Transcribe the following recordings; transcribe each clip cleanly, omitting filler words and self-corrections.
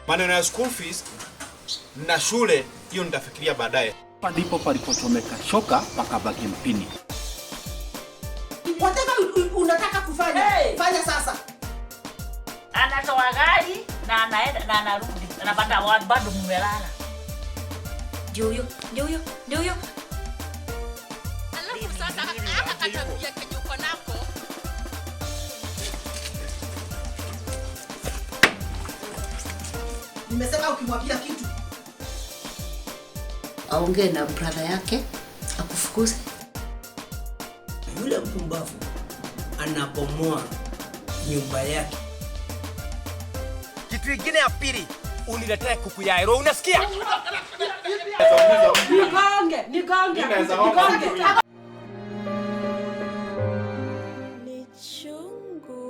Maneno ya school fees na shule hiyo nitafikiria baadaye. Hapa ndipo palipochomeka shoka pakabaki mpini. Whatever unataka kufanya, fanya sasa. Anatoa gari na anaenda na anarudi. Anapata watu bado mmelala. Ndio huyo. Alafu sasa haka katabia kenye uko nako. Nimesema ukimwambia kitu aongee na brother yake akufukuze. Yule mpumbavu anapomoa nyumba yake. Kitu kingine ya pili, uniletee kuku ya hero, unasikia? Nigonge. Ni chungu.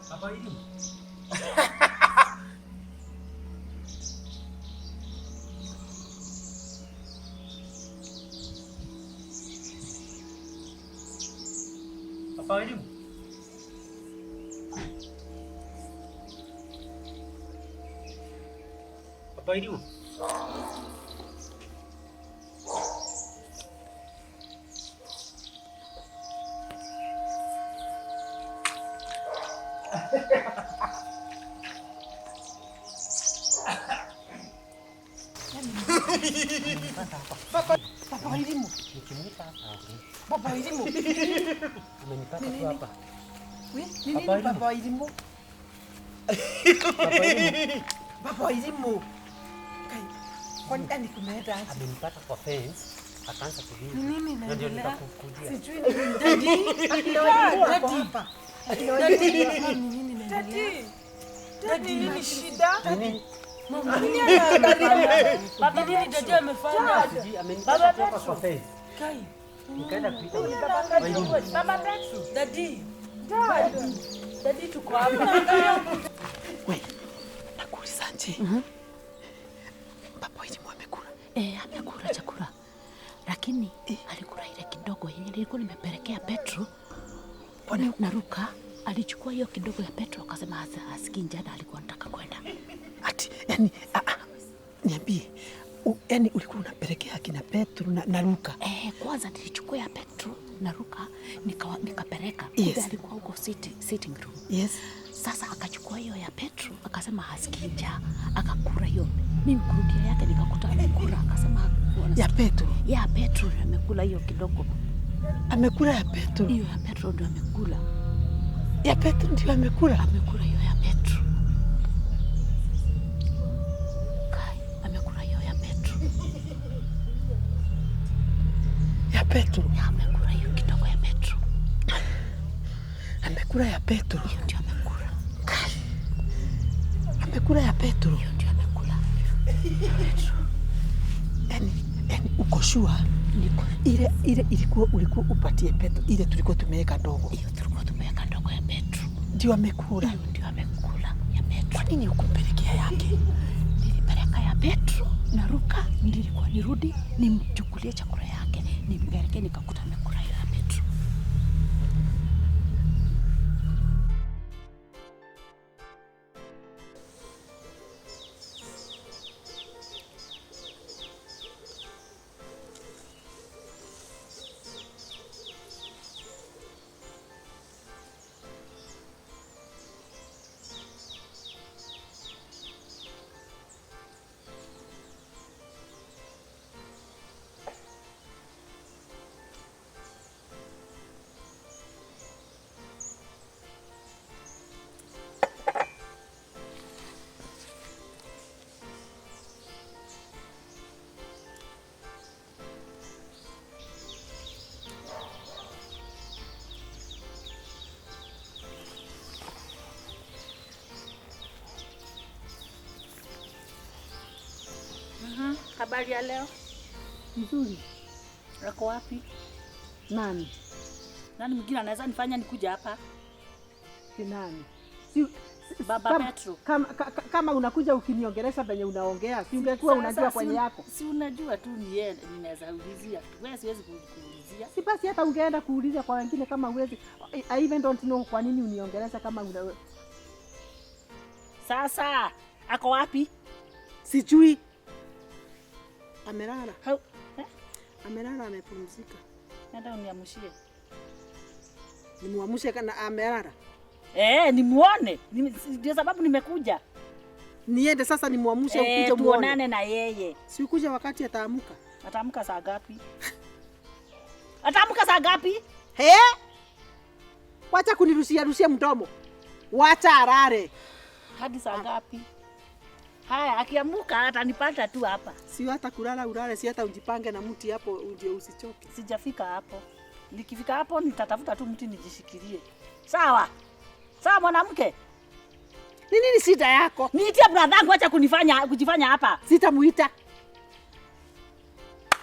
Apa ini? Apa ini? Apa ini? Papa elimu. Papa elimu. Umenipata tu hapa. Nini papa elimu? Papa elimu. Kai. Kwani ndani kumeenda aje? Amenipata kwa fence, akaanza kulia. Nini ndio naendelea? nikakukujia. Sijui nini. Dadi, nini shida? Nini? Mama, nini anaangalia? Baba nini dadi amefanya? Amenipata tu kwa fence. Kai. Nikaenda kuita Baba Petrol. Dadi. Dadi tuko hapa. Wewe, nakuulizaje? Papa hizi amekula. Amekula chakula. Lakini alikula ile kidogo yenye nilikuwa nimepelekea Petrol. Naruka alichukua hiyo kidogo ya Petrol akasema asikii njaa na alikuwa anataka kwenda. Ati yani niambie yani ulikuwa unapelekea akina Petrol na Ruka? Kwanza nilichukua ya Petrol na Ruka nikapeleka. Yes. Alikuwa huko sitting room. Yes. Sasa akachukua hiyo ya Petrol akasema hasikii njaa akakula hiyo. Mimi kurudia yake nikakuta amekula akasema ya Petrol. Ya Petrol amekula hiyo kidogo. Amekula ya Petrol. Hiyo ya Petrol ndio amekula. Ya Petrol ndio amekula. Amekula hiyo ya Petrol. Kai, amekula hiyo ya Petrol. Ya Petrol. Ya amekula hiyo kidogo ya Petrol. Amekula ya Petrol. Hiyo ndio amekula. Kai. Amekula ya Petrol. Hiyo ndio Yaani uko sure? Ile ilikuwa ulikuwa upatie Petro ile tulikuwa tumeweka ndogo. Hiyo tulikuwa tumeweka ndogo ya Petro. Ndio amekula. Hiyo ndio amekula ya Petro. Kwa nini ukumpelekea yake? Nilipeleka ya Petro na Ruka, nilikuwa nirudi nimchukulie chakula yake. Nimpeleke nikakuta amekula ya Petro. Habari ya leo? Nzuri. Wako wapi? Nani? Nani mwingine anaweza nifanya nikuja hapa? Si nani? Baba Petro. Kama unakuja ukiniongelesha penye unaongea, si ungekuwa unajua kwenye yako. Si unajua tu niende ninaweza ulizia. Wewe siwezi kuulizia. Si basi hata ungeenda kuuliza kwa wengine kama huwezi. I even don't know kwa nini uniongelesha kama una. Sasa ako wapi? Sijui. Amelala. Amelala amepumzika. Nenda uniamshie. Nimuamshe kana amelala. Nimuone. Ndio sababu nimekuja. Niende sasa nimuamshe ukuje muone. Tuonane na yeye. Si ukuje wakati ataamka. Ataamka saa ngapi? Ataamka saa ngapi? Wacha kunirushia mdomo. Wacha arare. Hadi saa ngapi? Haya, akiamuka atanipata tu hapa. Si hata kulala ulale, si hata ujipange na mti hapo ndio usichoke. Sijafika hapo. Nikifika hapo nitatafuta tu mti nijishikilie. Sawa? Sawa mwanamke? Ni nini shida yako? Niitie brother, acha kujifanya hapa. Sitamuita.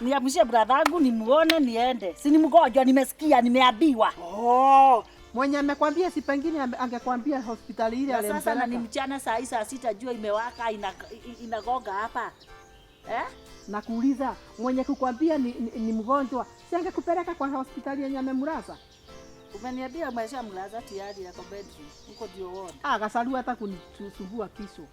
Niamshie brother nimuone niende. Si ni mgonjwa, nimesikia, nimeambiwa. Mwenye amekwambia si pengine angekwambia hospitali ile alimpeleka. Sasa ni mchana saa 6 jua imewaka inagoga hapa. Nakuuliza, mwenye kukwambia ni mgonjwa, si angekupeleka kwa hospitali yenye amemlaza? Umeniambia umeshamlaza tayari yako bedroom. Huko ndio ward. Akasalua hata kunisumbua kisu.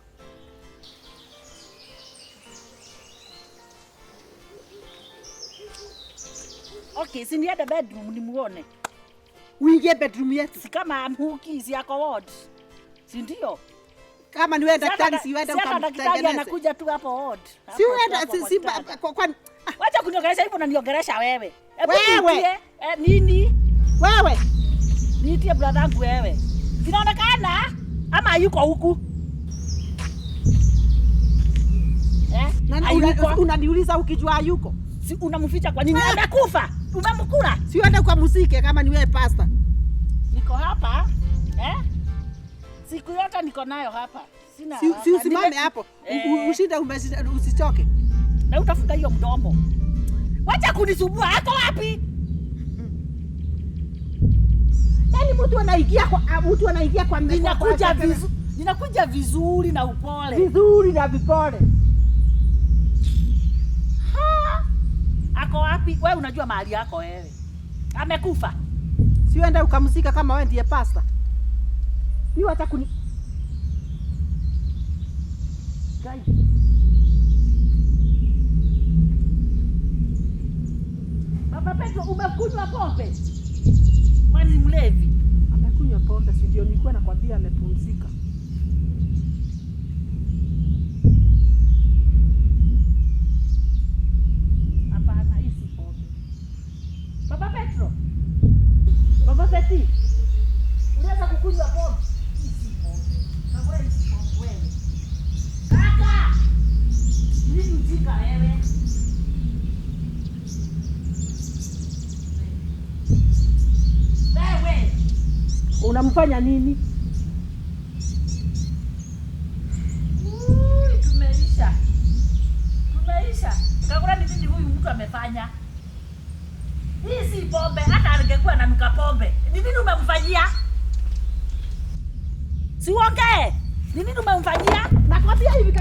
Okay, si niende bedroom nimuone. Uingie bedroom yetu. Si kama amhuki si yako ward. Si ndio? Kama ni wewe daktari si wewe ukamtengeneze. Daktari anakuja tu hapo ward. Si wewe kwa wacha kuniongelesha hivyo, unaniongelesha wewe. Wewe. Nini? Wewe. Niitie brother wangu wewe. Sinaonekana ama yuko huku? Unaniuliza ukijua yuko? Si unamficha kwa nini? Amekufa. Umemkula. Si uende kwa muziki kama ni wewe pastor. Niko hapa. Siku yote niko nayo hapa. Sina. Si usimame hapo. Ushinda usichoke. Na utafunga hiyo mdomo. Wacha kunisumbua. Ako wapi? Yaani mtu anaingia kwa Ninakuja vizuri na upole. Vizuri na vipole. Ako wapi? Wewe unajua mahali yako wewe. Amekufa. Si uende ukamzika kama wewe ndiye pastor. Ni wacha kuni Gai. Baba Petro, umekunywa pombe? Kwani mlevi? Amekunywa pombe, si ndio nilikuwa nakwambia amepumzika. Hapana, hisi pombe. Baba Petro. Baba Peti. Unaweza kukunywa pombe? Hisi pombe. Na wewe hisi pombe wewe. Kaka! Nini mjinga wewe? Wewe. Unamfanya nini? Tumeisha. umefanya? Hii si pombe, hata angekuwa ananuka pombe. Ni nini umemfanyia? Si uongee. Ni nini umemfanyia? Nakwambia hivi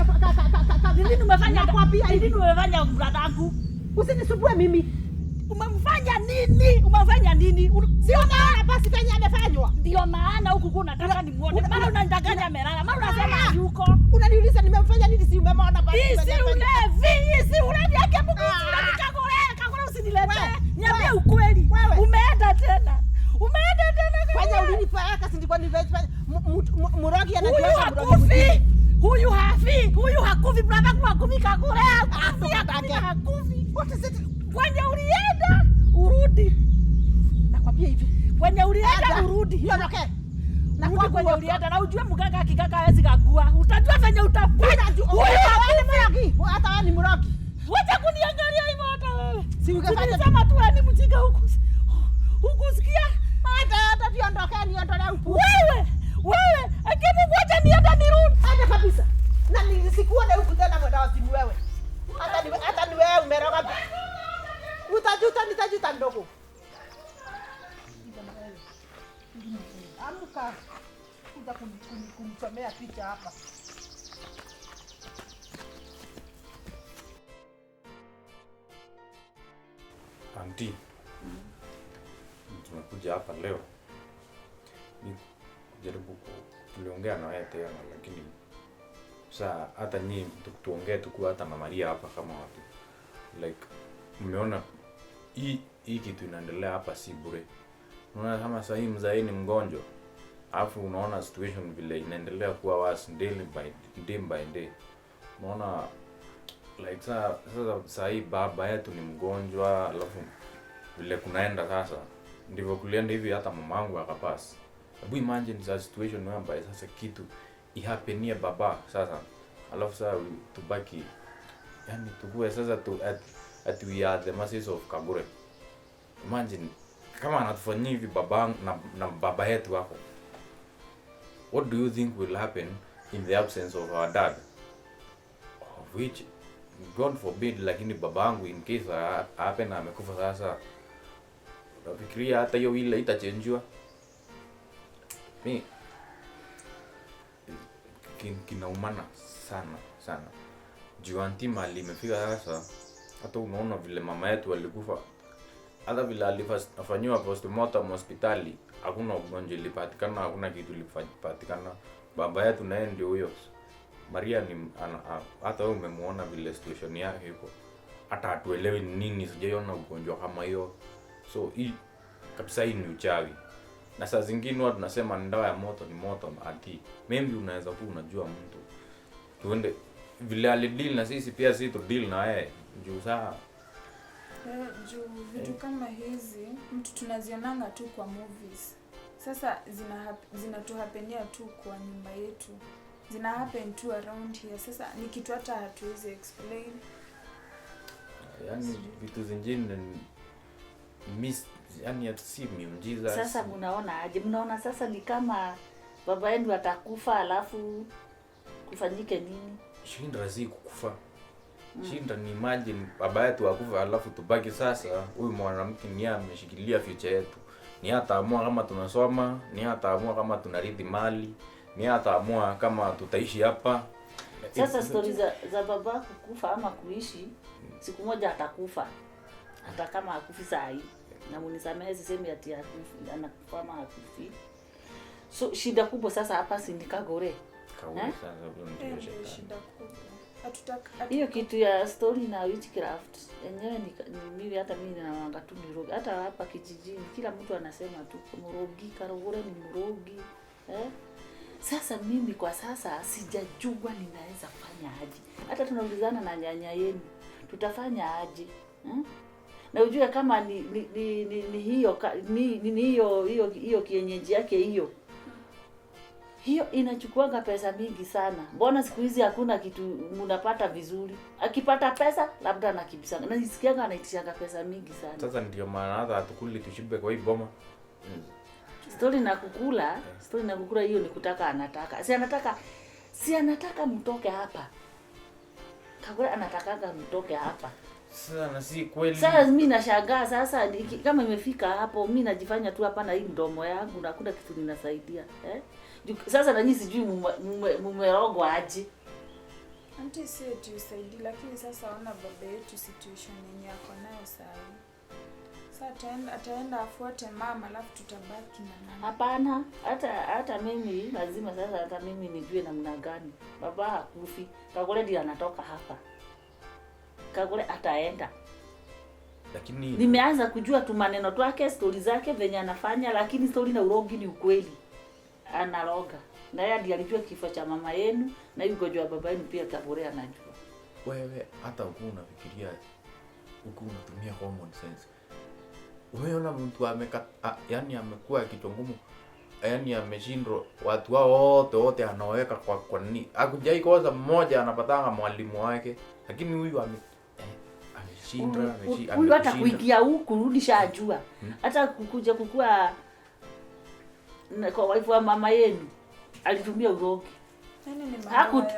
Ni nini umefanya? Nakwambia hivi. Ni nini umefanya bradangu? Usinisumbue mimi. Umemfanya nini? Umefanya nini? Sio maana basi penye amefanywa. Ndio maana huku kuna nataka nimuone. Mara unanidanganya amelala. Mara unasema yuko. Unaniuliza nimemfanya nini si umemwona basi. Hii si ulevi yake Mungu. Kagure usinilete. Niambie ukweli. Umeenda tena. Fanya ulinipeleka si ndiko nivefanya. Murogi anajua murogi. Huyu hakufi brother kwa hakufi Kagure. Hakufi. What is it? Kwenye ulienda urudi. Nakwambia hivi. Kwenye ulienda urudi. Niondoke. Na kwenye ulienda na ujue mganga akikaka hawezi kagua. Utajua venye utafanya. Huyu ni murogi. Hata wewe ni murogi. Wacha kuniangalia hivyo hata wewe. Si ungefanya sema tu ni mjinga huku. Hukusikia? Hata niondoke niondolee huku. Wewe, akimu ngoja nienda nirudi. Hata kabisa. Na nisikuone huku tena mwenda wazimu wewe. Hata ni wewe umeroga. Nitajuta ndogo. Amka. Kuja kumchomea picha hapa. Auntie, tumekuja hapa leo ni jaribu tuliongea na wewe tena, lakini saa hata nyinyi tuongee tukuwa hata na Maria hapa kama watu like umeona hii kitu inaendelea hapa si bure. Unaona kama sasa hii mzee ni mgonjwa, alafu unaona situation vile inaendelea kuwa worse day by day. Unaona like sasa hii baba yetu ni mgonjwa, alafu vile kunaenda sasa ndivyo kulienda hivi, hata mamangu akapasi. Hebu imagine the situation whereby sasa kitu ihapenia baba sasa, alafu sasa tubaki yani tukue sasa at we are the masses of Kagure. Imagine kama anatufanyia hivi baba na baba yetu hapo, what do you think will happen in the absence of our dad, of which God forbid, lakini babangu in case happen amekufa sasa, nafikiria hata hiyo ile itachangewa. Mimi kinaumana sana. Juanti mali imefika sasa, hata unaona vile mama yetu alikufa, hata vile alifanywa postmortem hospitali, hakuna ugonjwa ilipatikana, hakuna kitu ilipatikana. Baba yetu naye ndio huyo. Maria ni hata wewe umemuona vile situation yake iko, hata hatuelewi nini, sijaona ugonjwa kama hiyo. So hii kabisa hii ni uchawi. Na saa zingine watu tunasema ndawa ya moto ni moto ati. Maybe unaweza kuwa unajua mtu. Tuende vile alideal na sisi pia sisi tu deal na yeye. Juu saa juu vitu kama hizi mtu tunazionanga tu kwa movies. Sasa zinatuhapenia tu kwa nyumba yetu. Zina happen to around here. Sasa ni kitu hata hatuwezi explain. Yani vitu zingine yani si miujiza. Sasa mnaona aje? Mnaona sasa ni kama baba yenu atakufa alafu kufanyike nini? Shinda si kukufa. Shinda ni imagine baba yetu akufa alafu tubaki sasa huyu mwanamke ni ameshikilia future yetu. Ni ataamua kama tunasoma, ni ataamua kama tunarithi mali, ni ataamua kama tutaishi hapa. Sasa stories za baba kukufa ama kuishi, siku moja atakufa. Hata kama akufi saa hii. Na munisamehe sisemi ati anakufa ama akufi. So shida kubwa sasa hapa si ni Kagure. Sasa ndio shida kubwa. Hatutaka hiyo kitu ya story na witchcraft yenyewe ni mimi hata mimi ninaanga tu ni rogi. Hata hapa kijijini kila mtu anasema tu mrogi, Kagure ni mrogi. Sasa mimi kwa sasa sijajua ninaweza kufanya aje. Hata tunaulizana na nyanya yenu. Tutafanya aje? Na ujue kama ni hiyo kienyeji yake hiyo inachukuanga pesa mingi sana. Mbona siku hizi hakuna kitu mnapata vizuri? Akipata pesa labda anakibisanga. Na nisikianga anaitishanga pesa mingi sana. Sasa ndio maana hata hatukuli tushibe kwa hii boma. Story na kukula hiyo ni kutaka anataka. Si anataka mtoke hapa. Kagure anatakanga mtoke hapa. Sana si kweli. Sasa mimi nashangaa sasa kama imefika hapo, mimi najifanya tu hapa na hii mdomo yangu na hakuna kitu ninasaidia. Sasa na nyinyi sijui mumerogwa aje. Auntie said tusaidie, lakini sasa ona baba yetu situation yenye ako nayo sasa. Sasa ataenda afuate mama alafu tutabaki na nani? Hapana, hata mimi lazima sasa hata mimi nijue namna gani. Baba hakufi. Kagure ndiye anatoka hapa. Kagure ataenda. Lakini nimeanza kujua tu maneno twake, stori zake venye anafanya, lakini stori na urogi ni ukweli. Analoga. Na yeye ndiye alijua kifo cha mama yenu na yuko jua baba yenu pia Kagure anajua. Wewe hata uko unafikiria uko unatumia common sense. Umeona mtu yani amekuwa kichwa ngumu. Yani ameshindwa watu wao wote anaweka kwa nini? Hakujai kwanza mmoja anapatanga mwalimu wake, lakini huyu ameshindwa, huyu hata kuingia huku kurudisha ajua. Hata kukuja kukua kwa wife wa mama yenu alitumia urogi.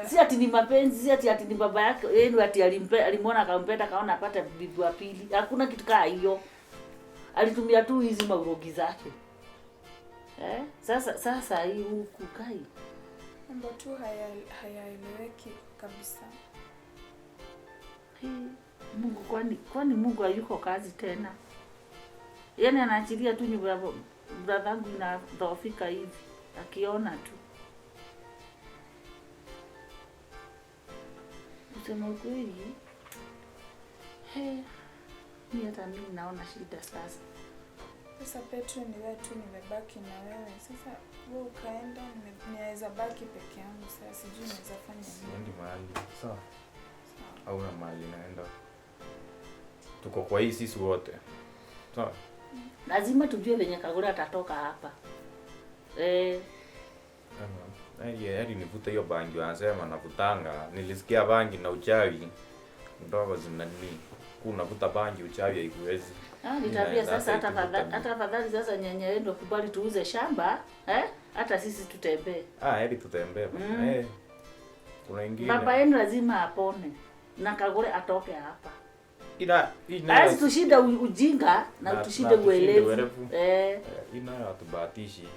Si ati ni mapenzi, si ati ni baba yake yenu ati alimuona akampenda kaona apata bibi wa pili. Hakuna kitu kama hiyo. Alitumia tu hizi maurogi zake. Sasa hii huku kai. Mambo tu hayaeleweki kabisa. Mungu kwani Mungu hayuko kazi tena? Yaani anaachilia tu nyumba ya bradhangu inadhoofika hivi. Akiona tu. Kusema ukweli. Mimi hata mimi naona shida sasa. Sasa Petrol ni wewe tu, nimebaki na wewe. Sasa wewe ukaenda, niweza baki peke yangu. Sasa sijui naweza fanya nini. Siendi mahali. Sawa. Hauna mahali naenda. Tuko kwa hii sisi wote. Sawa. Lazima tujue venye Kagure atatoka hapa. Hadi nivuta hiyo bangi wanasema navutanga. Nilisikia bangi na uchawi. Ndogo zinani. Unavuta bangi uchawi haikuwezi. Nitabia sasa hata afadhali sasa nyanya yenu kubali tuuze shamba, hata sisi tutembee. Hadi tutembee. Kuna ingine. Baba yenu lazima apone na Kagure atoke hapa. Basi tushinde ujinga na tushinde uelevu. Ina atubatishi.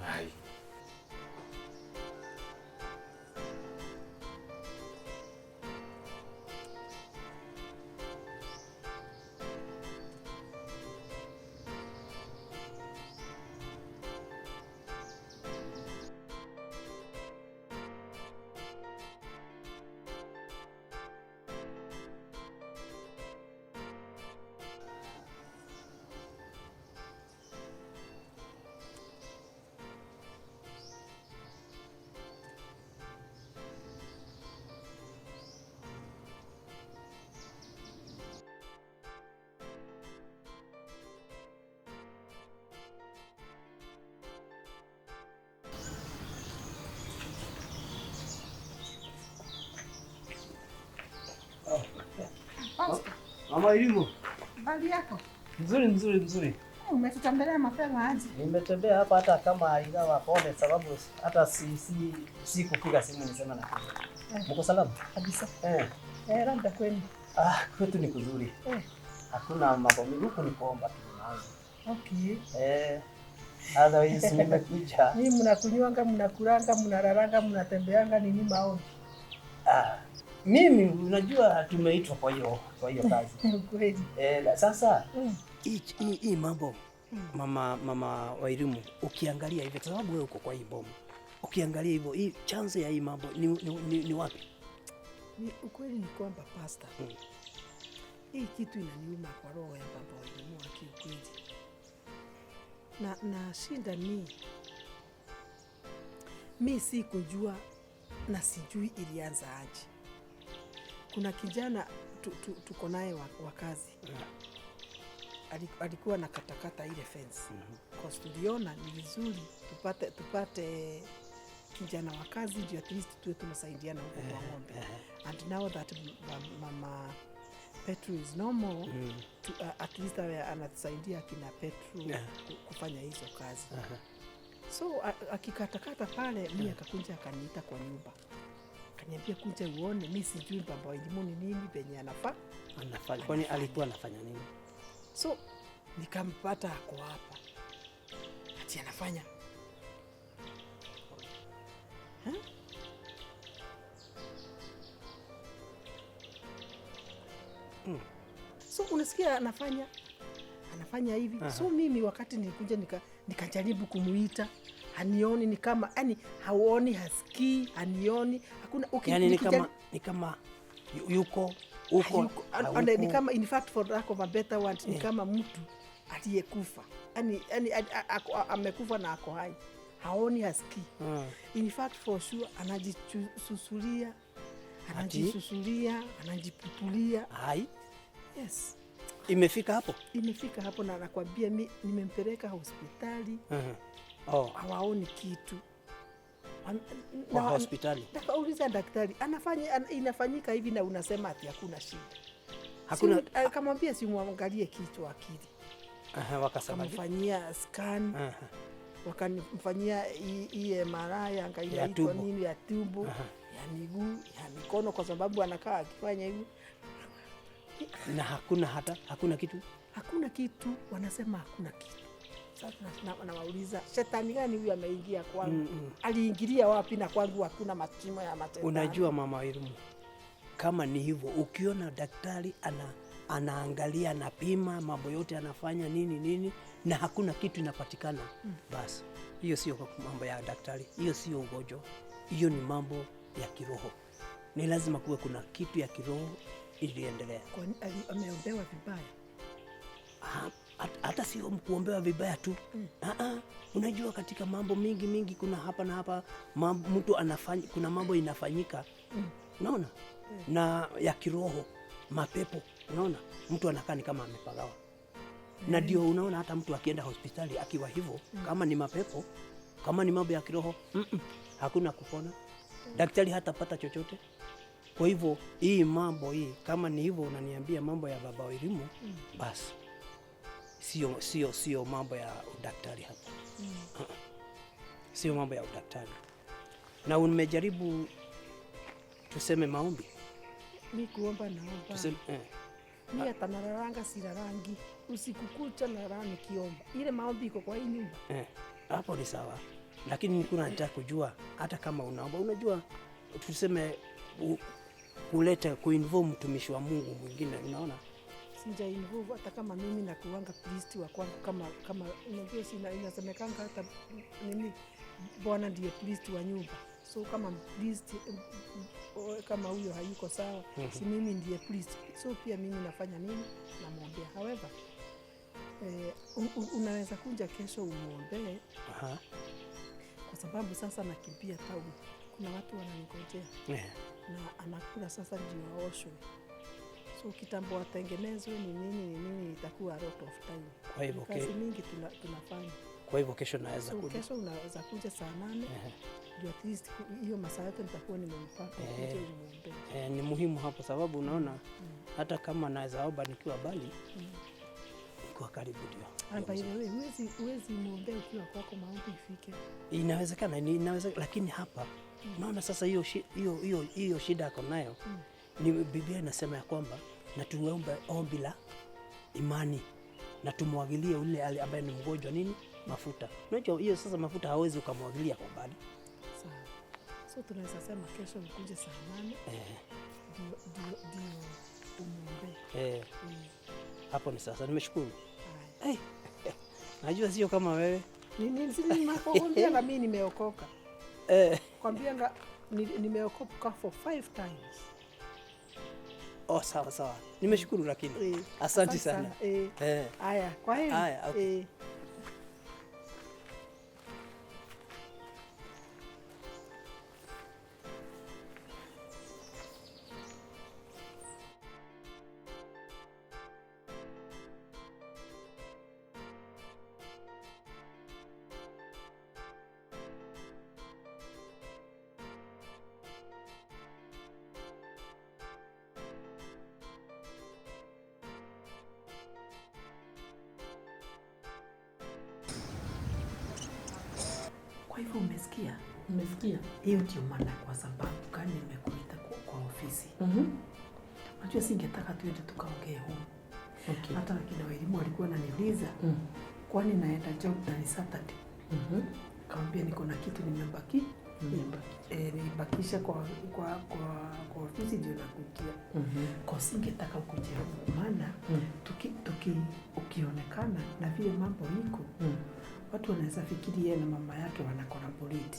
Hai. Mama Elimu. Bali yako? Nzuri. Umetutembelea mapema aje? Nimetembea hapa hata kama ingawa pole sababu hata si kupiga simu nisema na. Mko salama? Kabisa. Labda kwenu. Kwetu ni kuzuri. Hakuna mambo mingi huko, ni kuomba tu naanza. Okay. Otherwise nimekuja. Mimi mnakunywanga, mnakulanga, mnararanga, mnatembeanga ni nini maombi? Mimi unajua tumeitwa kwa hiyo kazi. Kweli. Sasa hii mambo mama wa elimu ukiangalia hivi, sababu wewe uko kwa hii bomu. Ukiangalia hivyo hii chance ya hii mambo ni wapi? Ukweli ni kwamba pastor. Hii kitu inaniuma kwa roho ya baba wa elimu kiukweli. Na shida ni mimi si kujua na sijui ilianza aje. Kuna kijana tuko naye wa kazi. Alikuwa na katakata ile fence. Kwa tuliona ni vizuri tupate kijana wa kazi ndio at least tuwe tunasaidiana huko kwa ng'ombe. And now that mama Petrol is normal, at least anatusaidia kina Petrol kufanya hizo kazi. So akikatakata pale, mimi akakuja akaniita kwa nyumba. Akaniambia kuja uone, mimi sijui baba wa elimu ni nini penye anafanya. Kwani alikuwa anafanya nini? So nikampata ako hapa. Ati anafanya. So unasikia anafanya hivi. So mimi wakati nilikuja nikajaribu kumuita, hanioni, ni kama yani haoni, hasikii, hanioni, hakuna yani ni kama yuko huko, ni kama in fact for lack of a better word, ni kama mtu aliyekufa. Yani amekufa na ako hai. Haoni, hasikii. In fact for sure anajisusulia, anajipupulia. Hai. Yes. Imefika hapo na nakwambia mimi nimempeleka hospitali. Hawaoni kitu. Kwa hospitali. Nakauliza daktari, inafanyika hivi na unasema ati hakuna shida. Hakuna. Akamwambia simwangalie kichwa, akili. Wakamfanyia scan. Wakamfanyia MRI, angalia iko nini ya tumbo, ya miguu, ya mikono, kwa sababu anakaa akifanya hivyo. Na hakuna kitu. Wanasema hakuna kitu. Sasa nawauliza, shetani gani huyu ameingia kwangu? Aliingilia wapi na kwangu hakuna matimo ya matendo? Unajua mama elimu, kama ni hivyo, ukiona daktari anaangalia, anapima mambo yote, anafanya nini na hakuna kitu inapatikana, basi hiyo sio mambo ya daktari, hiyo sio ugonjwa, hiyo ni mambo ya kiroho. Ni lazima kuwe kuna kitu ya kiroho iliendelea. Kwani ameombewa vibaya? Hata sio kuombewa vibaya tu. Unajua katika mambo mingi kuna hapa na hapa mtu anafanya, kuna mambo inafanyika. Unaona? Na ya kiroho, mapepo, unaona? Mtu anakaa ni kama amepagawa. Na ndio unaona hata mtu akienda hospitali akiwa hivyo, kama ni mapepo, kama ni mambo ya kiroho, hakuna kupona. Daktari hatapata chochote. Kwa hivyo hii mambo kama ni hivyo unaniambia mambo ya baba wa elimu, basi sio mambo ya udaktari hapa. Sio mambo ya udaktari. Na umejaribu tuseme maombi? Mimi kuomba naomba. Tuseme mimi hata nalaranga silarangi. Usiku kucha nalala nikiomba. Ile maombi iko kwa hii nyumba. Hapo ni sawa. Lakini niko nataka kujua hata kama unaomba, unajua tuseme kuinvolve mtumishi wa Mungu mwingine, unaona? Sija involve hata kama mimi na kuanga priest wa kwangu, kama unajua inasemekanga hata nini, Bwana ndiye priest wa nyumba. So kama priest kama huyo hayuko sawa, si mimi ndiye priest. So pia mimi nafanya nini? Namuombea. However, unaweza kuja kesho umuombee. Kwa sababu sasa nakimbia town. Kuna watu wananingojea. Na anakula sasa ndio aoshwe. So kitambo watengenezwe ni nini itakuwa a lot of time. Kwa hivyo kazi mingi tunafanya. Kwa hivyo kesho naweza kuja. Kesho unaweza kuja saa 8. Ndio at least hiyo masaa yote nitakuwa nimempaka kuja nimuombe. Ni muhimu hapo sababu unaona hata kama naweza omba nikiwa bali kwa karibu ndio. Hapa ile huwezi muombe ukiwa kwako maombi ifike. Inawezekana, lakini hapa unaona sasa hiyo shida yako nayo. Ni Biblia inasema ya kwamba na tuombe ombi la imani na tumwagilie yule ambaye ni mgonjwa mafuta. Unajua hiyo sasa mafuta hawezi ukamwagilia kwa mbali. Sawa. So tunaweza sema kesho ukuje saa 8. Ndio umuombe. Hapo ni sasa nimeshukuru. Najua sio kama wewe. Nini makombia na mimi nimeokoka. Kwambia nimeokoka for 5 times. Sawa. Nimeshukuru lakini. Asante sana. Haya, kwa heri. Haya, okay. Kwa hivyo umesikia? Umesikia? Hiyo ndio maana kwa sababu kani nimekuita kwa ofisi. Unajua singetaka tuende tukaongee huko. Okay. Hata kina walimu walikuwa wananiuliza kwani naenda job na Saturday. Kaambia niko na kitu nimebaki. Nibakisha kwa ofisi ndio nakuja. Kwa singetaka kuja huko maana ukionekana na vile mambo iko. Watu wanaweza fikiri yeye na mama yake wana collaborate.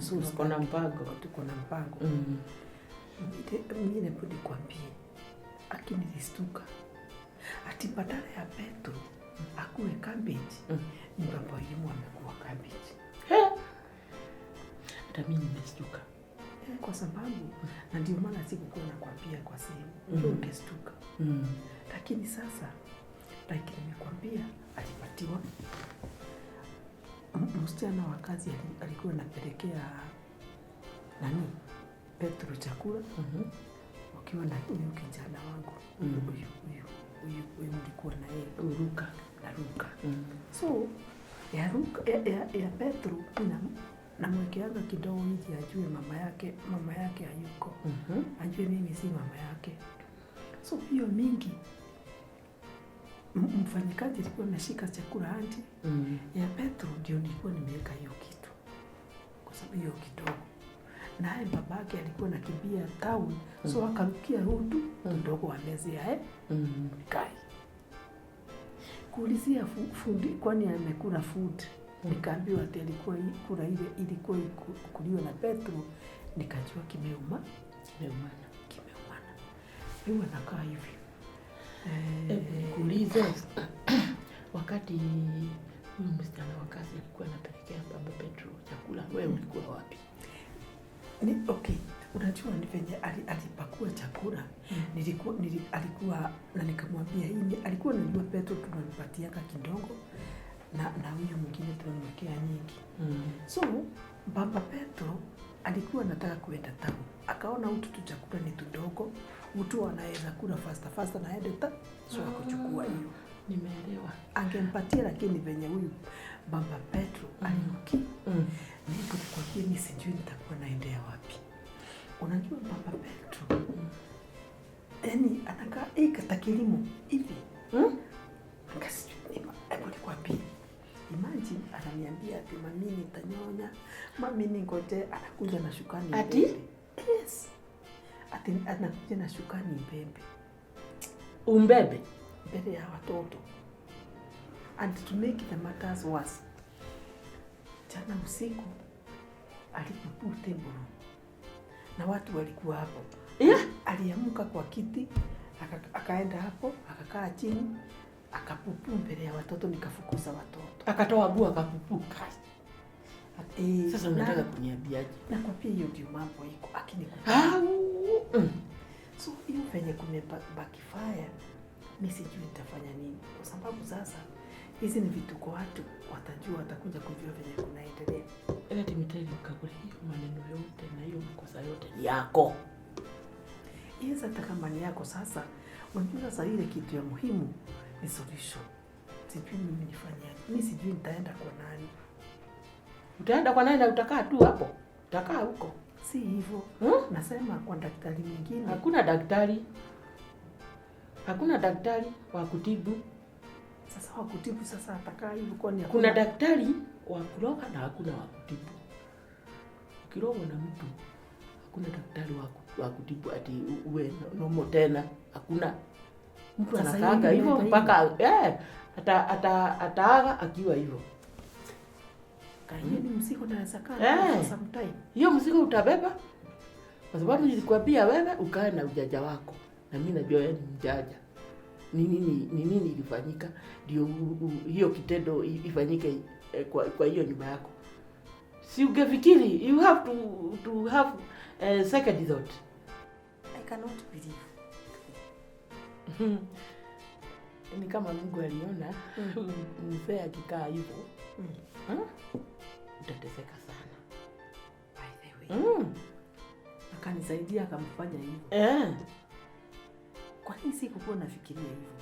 So tuko na mpango. Mimi napodi kwambie. Akinilistuka. Ati badala ya Petro akuwe cabbage. Ni baba yenu amekuwa cabbage. Hata mimi nimestuka. Kwa sababu na ndio maana sikukuwa nakwambia kwa simu. Ndio ungestuka. Lakini sasa like nimekwambia alipatiwa msichana wa kazi alikuwa anapelekea nani Petro chakula. Ukiwa na huyu kijana wangu huyu mlikuwa na yeye Ruka. So ya Petro namwekeaga kidogo hivi ajue mama yake hayuko. Ajue mimi si mama yake. So hiyo mingi mfanyikazi alikuwa anashika chakula hadi ya Petro ndio nilikuwa nimeweka hiyo kitu. Kwa sababu hiyo kidogo. Naye babake alikuwa anakimbia town, so akarukia hudu kidogo wa mezi ya kai. Kuulizia fundi kwani amekula food. Nikaambiwa ati alikuwa kula ile ilikuwa kuliwa na Petro, nikajua kimeumana. Mimi nakaa hivi. Kuuliza wakati huyu msichana wa kazi alikuwa anapelekea baba Petro chakula, wewe ulikuwa wapi? Okay, unajua ni venye alipakua chakula. Alikuwa na nikamwambia hii alikuwa anajua Petro tunanipatiaka kidogo na huyo mwingine tunamwekea nyingi. So baba Petro alikuwa anataka kuenda town. Akaona utu chakula ni tudogo, mtu anaweza kula fasta na aende so akuchukua hiyo. Nimeelewa. Angempatia lakini venye huyu baba Petro alinuki. Niko kwa mimi sijui nitakuwa naendea wapi. Unajua baba Petro yani anakaa kata kilimo hivi. Akasijui kwa pili. Imagine ananiambia ati mami nitanyonya, mami ningoje, anakuja na shukani ati? Yes. Ati anakuja na shukani mbembe. Umbebe mbele ya watoto. And to make the matters worse, jana usiku alipokuwa tembolo na watu walikuwa hapo. Aliamka kwa kiti, akaenda hapo, akakaa chini, akapupu mbele ya watoto, nikafukuza watoto. Akatoa nguo akapupuka. Sasa unataka kuniambiaje? Na kwa pia hiyo ndio mambo iko akinikuta. So hiyo venye kumebaki fire, mimi sijui nitafanya nini. Kwa sababu sasa hizi ni vitu kwa watu watajua, watakuja kujua venye kunaendelea. Ila timiteli Kagure, hiyo maneno yote na hiyo makosa yote ni yako. Hiyo hata kama ni yako sasa, unajua sasa ile kitu ya muhimu ni solution. Sijui mimi nifanye. Mimi sijui nitaenda kwa nani. Utaenda kwa nani na utakaa tu hapo? Utakaa huko. Si hivyo. Nasema kwa daktari mwingine. Hakuna daktari wa kutibu. Sasa wa kutibu sasa atakaa hivyo kwani hakuna. Kuna daktari wa kuroga na hakuna wa kutibu. Ukiroga na mtu hakuna daktari wa kutibu ati uwe nomo tena. Hakuna. Mtu anakaaga hivyo mpaka ataaga akiwa hivyo. Hiyo ni mzigo naweza kaa sometime. Hiyo mzigo utabeba. Kwa sababu nilikwambia wewe ukae na ujaja wako. Na mimi najua wewe ni mjaja. Ni nini ilifanyika ndio hiyo kitendo ifanyike kwa hiyo nyumba yako. Si ungefikiri you have to have second thought. I cannot believe. Ni kama Mungu aliona mzee akikaa hivyo. Utateseka sana. By the way. Akanisaidia akamfanya hivyo. Kwa nini sikuwa nafikiria hivyo?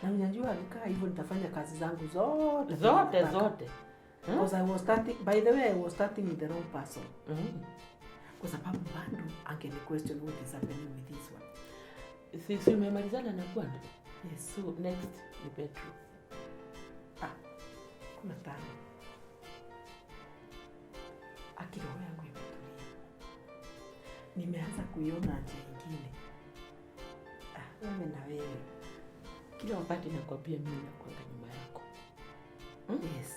Na unajua alikaa hivyo nitafanya kazi zangu zote. Because I was starting, by the way, I was starting with the wrong person. Kwa sababu bado angeni question what is happening with this one. Si umemalizana na Gwanda? Yes. So next ni Petrol. Kuna tano. Akili yangu imetulia. Nimeanza kuiona njia nyingine. Wewe na wewe. Kila wakati nakwambia mimi nakwenda nyuma yako. Yes.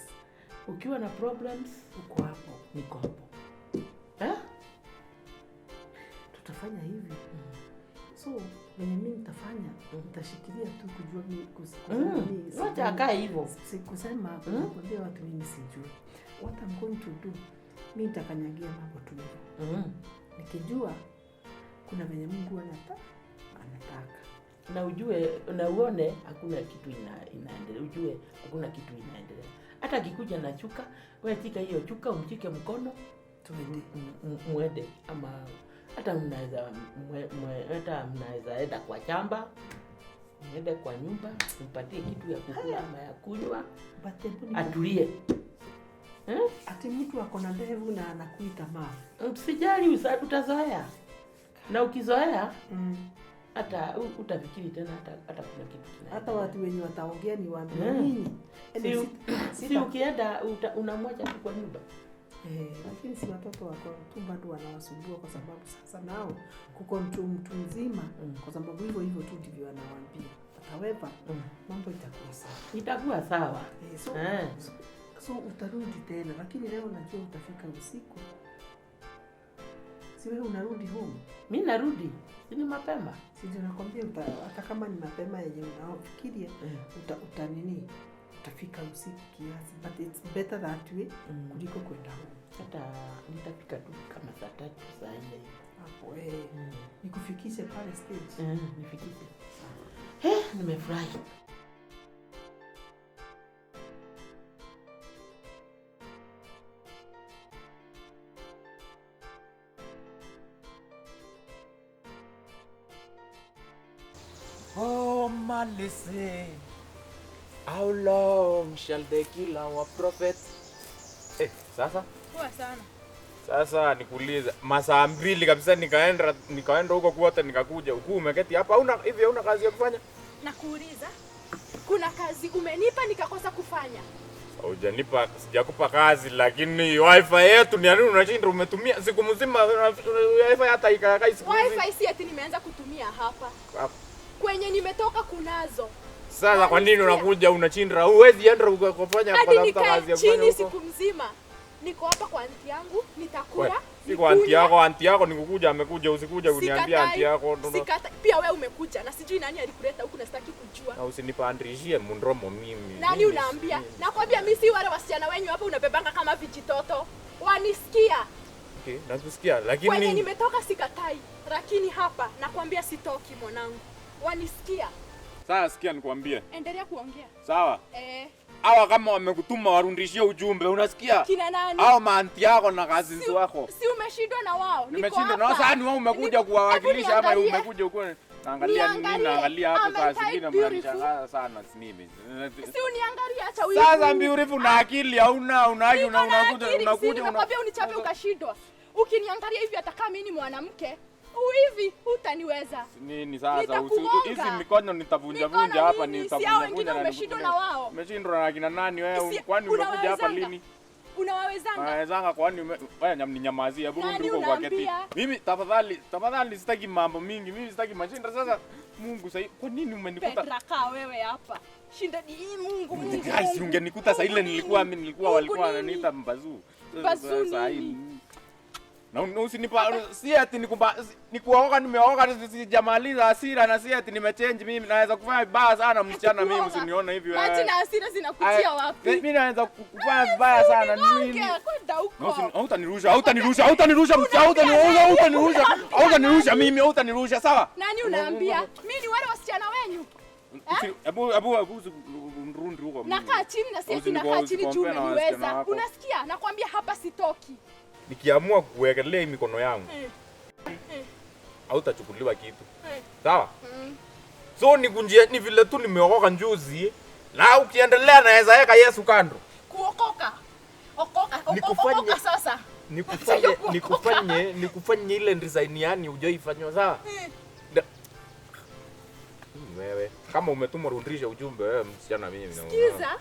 Ukiwa na problems uko hapo, niko hapo. Tutafanya hivi. So, wenye mimi nitafanya, nitashikilia tu kujua mimi kusema wacha akae hivyo. Sikusema kuambia watu mimi sijui. What I'm going to do, mimi nitakanyagia mambo tu. Nikijua kuna venye Mungu anataka. Na ujue na uone hakuna kitu inaendelea. Ujue hakuna kitu inaendelea. Hata akikuja na chuka, wewe tika hiyo chuka umchike mkono tuende muende, ama hata mnaweza enda kwa shamba, muende kwa nyumba, mpatie kitu ya kukula ama ya kunywa, atulie. Ati mtu ako na ndevu na anakuita mama. Usijali, utazoea. Na ukizoea hata utafikiri tena hata kuna kitu kingine. Hata watu wenye wataongea ni waambie nini? Si ukienda unamwacha tu kwa nyumba. Lakini si watoto wako tu bado wanawasumbua kwa sababu sasa nao kuko mtu mzima kwa sababu hivyo tu ndivyo wanawaambia. However, mambo itakuwa sawa. Itakuwa sawa. So utarudi tena, lakini leo najua utafika usiku. Si wewe unarudi home? Mimi narudi. Ni mapema. Sije nakwambia hata kama ni mapema yenye unaofikiria utanini utafika usiku kiasi, but it's better that way kuliko kwenda home. Hata nitafika tu kama saa 3 saa 4 hapo nikufikishe pale stage. Nifikishe. Nimefurahi. Oh man, listen. How long shall they kill our prophet? Sasa? Poa sana. Sasa nikuuliza, masaa 2 kabisa nikaenda huko kwote nikakuja. Huku umeketi hapa una kazi ya kufanya? Nakuuliza. Kuna kazi umenipa nikakosa kufanya. Hujanipa, sijakupa kazi, lakini wifi yetu ni nini unashinda umetumia siku mzima wifi hata ikakaa siku mzima. Wifi si ati nimeanza kutumia hapa. Kwenye nimetoka kunazo. Sasa kwa nini unakuja unachinda? Huwezi enda ukafanya kazi ya kufanya huko. Siku mzima. Niko hapa kwa aunti yangu, nitakula. Si kwa aunti yako nikukuja amekuja usikuja kuniambia aunti yako. Sikata pia wewe umekuja na sijui nani alikuleta huku na sitaki kujua. Na usinipandishie mndromo mimi. Nani unaambia? Nakwambia mimi si wale wasichana wenyu hapa unabebanga kama vijitoto. Wanisikia? Okay, nasikia lakini kwenye nimetoka sikatai, lakini hapa nakwambia sitoki mwanangu. Wanisikia? Sasa sikia nikwambie. Endelea kuongea. Sawa? Hawa kama wamekutuma warundishie ujumbe, unasikia? Kina nani? Hao maanti yako na kazi wako. Si umeshindwa na wao? Nimeshindwa na sasa ni wewe umekuja kuwawakilisha ama umekuja huko? Naangalia hapo saa zingine mnanishangaza sana mimi. Si uniangalie acha wivu. Sasa mbiurifu na akili hauna unakuja unakwambia unichape ukashindwa. Ukiniangalia hivi atakaa mimi ni mwanamke. Hivi utaniweza. Nini sasa hizi mikono nitavunja hapa nitavunja umeshindwa na wao. Umeshindwa na kina nani wewe? Kwani umekuja hapa lini? Unawezanga? Nawezanga kwani wewe nyamazia hebu rudi huko kwa keti. Mimi tafadhali sitaki mambo mingi. Mimi sitaki machinda sasa. Mungu sasa kwa nini umenikuta? Petraka wewe hapa. Shinda ni Mungu. Guys ungenikuta sasa ile nilikuwa walikuwa wananiita mbazu. Sasa hii na usinipa si ati nikuoga nimeoga sijamaliza hasira na si ati nimechange mimi naweza kufanya vibaya sana msichana mimi usinione hivi wewe. Ati na hasira zinakutia wapi? Mimi naweza kufanya vibaya sana nini? Hautanirusha mimi hautanirusha sawa? Nani unaambia? Mimi ni wale wasichana wenyu. Abu rundi huko. Nakaa chini na sisi nakaa chini juu umeniweza. Unasikia? Nakwambia hapa sitoki. Nikiamua kuwekelea mikono yangu hautachukuliwa kitu. Sawa? So ni vile tu nimeokoka njuzi na ukiendelea naweza weka Yesu kando. Kuokoka. nikufanye sasa. Nikufanye ile design yani hujaifanywa sawa? Wewe kama umetuma rudisha ujumbe wewe msichana mimi naona. Sikiza.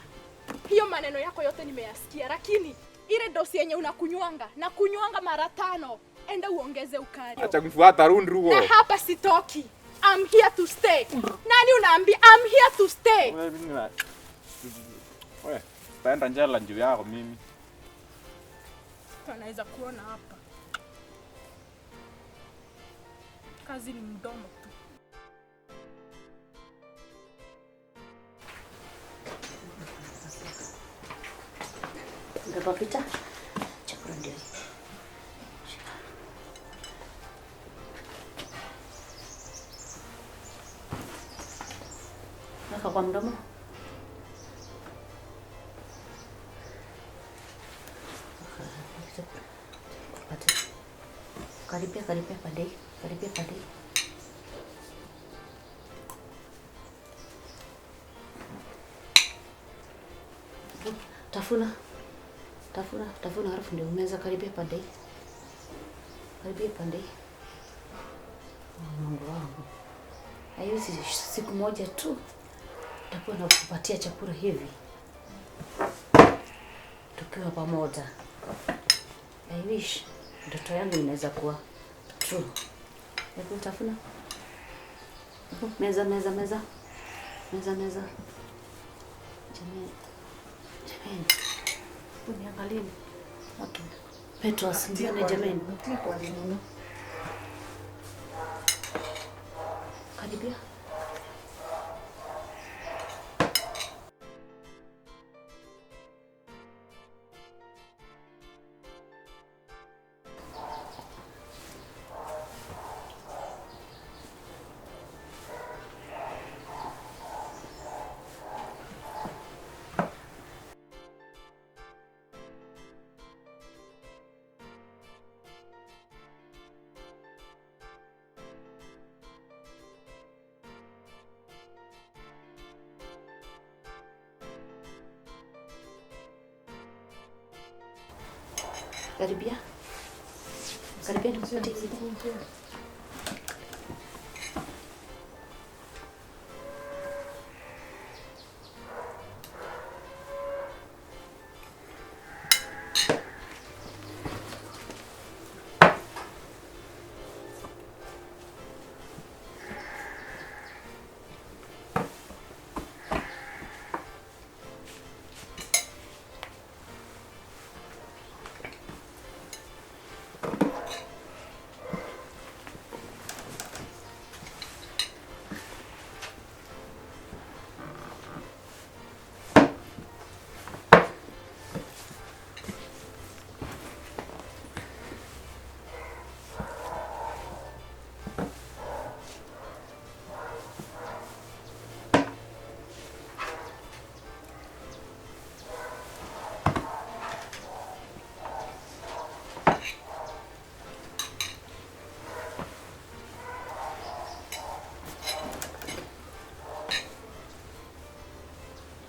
Hiyo maneno yako yote nimeyasikia, lakini ile dosi yenye unakunywanga na kunywanga mara 5, enda uongeze ukali. Acha kunifuata rundu huo. Na hapa sitoki. I'm here to stay. Nani unaambia I'm here to stay? Wewe, taenda njala njoo yako mimi. Tunaweza kuona hapa. Kazi ni mdomo tu. Ndio pita. Chakula ndio. Naka kwa mdomo. Karibia pande. Tafuna halafu ndio umeza. Karibia pande. Mungu wangu. Hizi siku moja tu takuwa na kupatia chakula hivi tukiwa pamoja. I wish ndoto yangu inaweza kuwa true. Hebu tafuna. Meza. Jamani. Uniangalie. Okay. Petrol ndio jamani. Karibia. Karibia nikupatie hizi.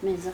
Meza.